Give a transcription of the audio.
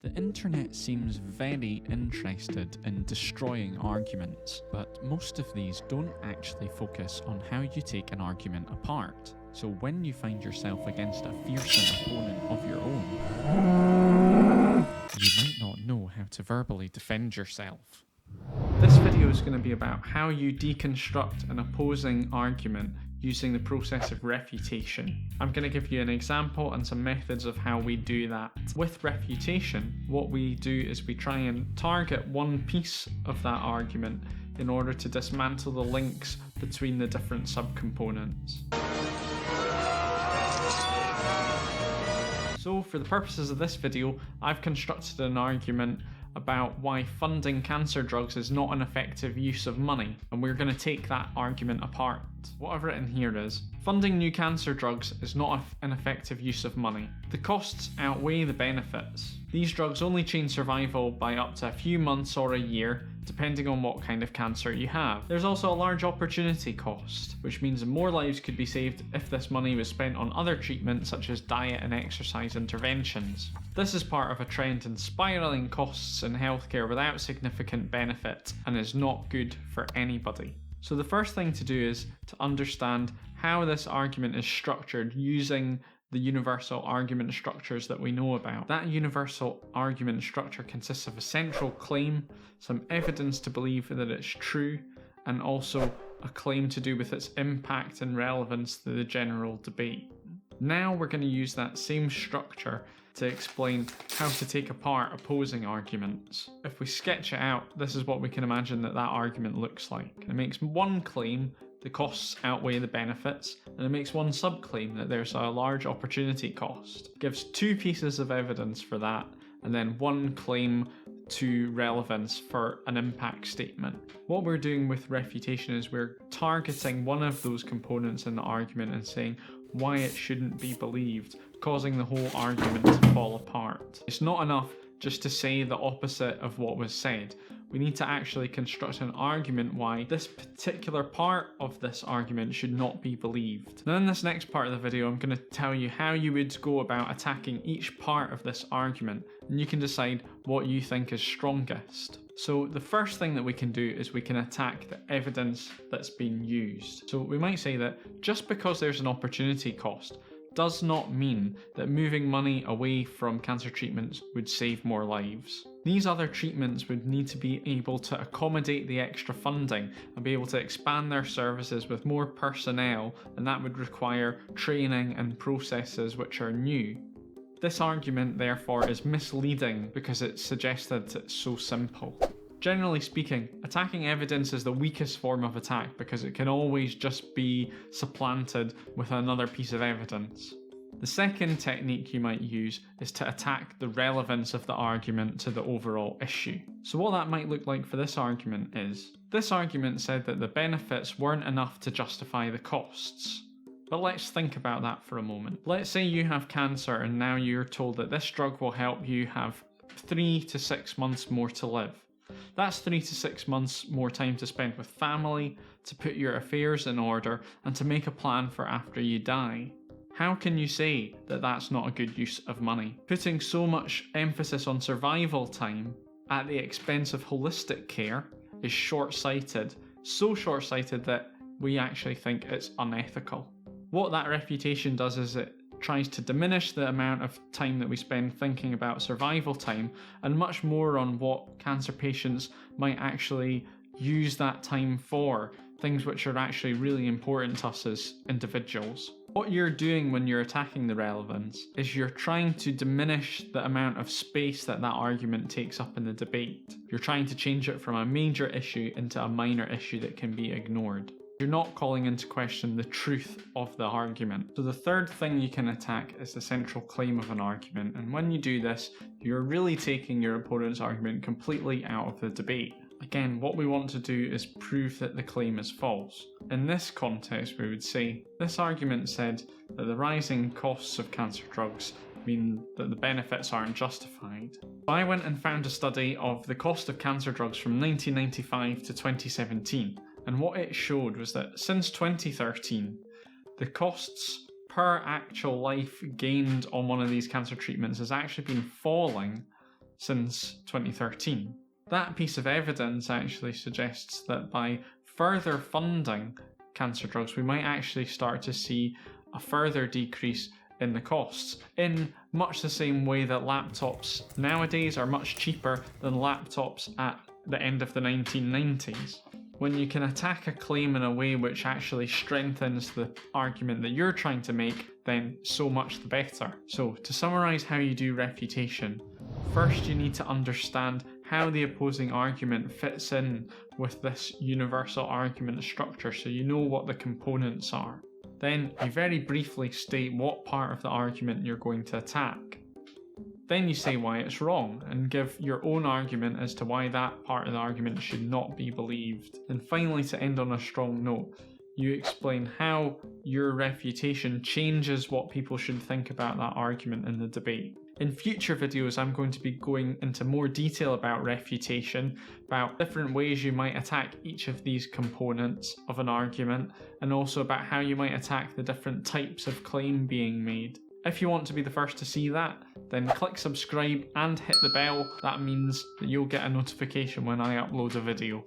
The internet seems very interested in destroying arguments, but most of these don't actually focus on how you take an argument apart. So when you find yourself against a fearsome opponent of your own, you might not know how to verbally defend yourself. This video is going to be about how you deconstruct an opposing argument using the process of refutation. I'm going to give you an example and some methods of how we do that. With refutation, what we do is we try and target one piece of that argument in order to dismantle the links between the different subcomponents. So for the purposes of this video, I've constructed an argument about why funding cancer drugs is not an effective use of money, and we're going to take that argument apart. What I've written here is, funding new cancer drugs is not an effective use of money. The costs outweigh the benefits. These drugs only change survival by up to a few months or a year, depending on what kind of cancer you have. There's also a large opportunity cost, which means more lives could be saved if this money was spent on other treatments such as diet and exercise interventions. This is part of a trend in spiralling costs in healthcare without significant benefit and is not good for anybody. So the first thing to do is to understand how this argument is structured using the universal argument structures that we know about. That universal argument structure consists of a central claim, some evidence to believe that it's true, and also a claim to do with its impact and relevance to the general debate. Now we're going to use that same structure to explain how to take apart opposing arguments. If we sketch it out, this is what we can imagine that argument looks like. It makes one claim, the costs outweigh the benefits, and it makes one subclaim that there's a large opportunity cost. It gives two pieces of evidence for that, and then one claim to relevance for an impact statement. What we're doing with refutation is we're targeting one of those components in the argument and saying why it shouldn't be believed, causing the whole argument to fall apart. It's not enough just to say the opposite of what was said. We need to actually construct an argument why this particular part of this argument should not be believed. Now in this next part of the video, I'm going to tell you how you would go about attacking each part of this argument, and you can decide what you think is strongest. So the first thing that we can do is we can attack the evidence that's been used. So we might say that just because there's an opportunity cost does not mean that moving money away from cancer treatments would save more lives. These other treatments would need to be able to accommodate the extra funding and be able to expand their services with more personnel, and that would require training and processes which are new. This argument therefore is misleading because it suggests that it's so simple. Generally speaking, attacking evidence is the weakest form of attack because it can always just be supplanted with another piece of evidence. The second technique you might use is to attack the relevance of the argument to the overall issue. So what that might look like for this argument is, this argument said that the benefits weren't enough to justify the costs. But let's think about that for a moment. Let's say you have cancer and now you're told that this drug will help you have 3 to 6 months more to live. That's 3 to 6 months more time to spend with family, to put your affairs in order, and to make a plan for after you die. How can you say that that's not a good use of money? Putting so much emphasis on survival time at the expense of holistic care is short-sighted, so short-sighted that we actually think it's unethical. What that refutation does is it tries to diminish the amount of time that we spend thinking about survival time and much more on what cancer patients might actually use that time for, things which are actually really important to us as individuals. What you're doing when you're attacking the relevance is you're trying to diminish the amount of space that argument takes up in the debate. You're trying to change it from a major issue into a minor issue that can be ignored. You're not calling into question the truth of the argument. So the third thing you can attack is the central claim of an argument, and when you do this, you're really taking your opponent's argument completely out of the debate. Again, what we want to do is prove that the claim is false. In this context, we would say, this argument said that the rising costs of cancer drugs mean that the benefits aren't justified. I went and found a study of the cost of cancer drugs from 1995 to 2017. And what it showed was that since 2013, the costs per actual life gained on one of these cancer treatments has actually been falling since 2013. That piece of evidence actually suggests that by further funding cancer drugs, we might actually start to see a further decrease in the costs, in much the same way that laptops nowadays are much cheaper than laptops at the end of the 1990s. When you can attack a claim in a way which actually strengthens the argument that you're trying to make, then so much the better. So to summarize how you do refutation, first you need to understand how the opposing argument fits in with this universal argument structure, so you know what the components are. Then you very briefly state what part of the argument you're going to attack. Then you say why it's wrong and give your own argument as to why that part of the argument should not be believed. And finally, to end on a strong note, you explain how your refutation changes what people should think about that argument in the debate. In future videos, I'm going to be going into more detail about refutation, about different ways you might attack each of these components of an argument, and also about how you might attack the different types of claim being made. If you want to be the first to see that, then click subscribe and hit the bell. That means that you'll get a notification when I upload a video.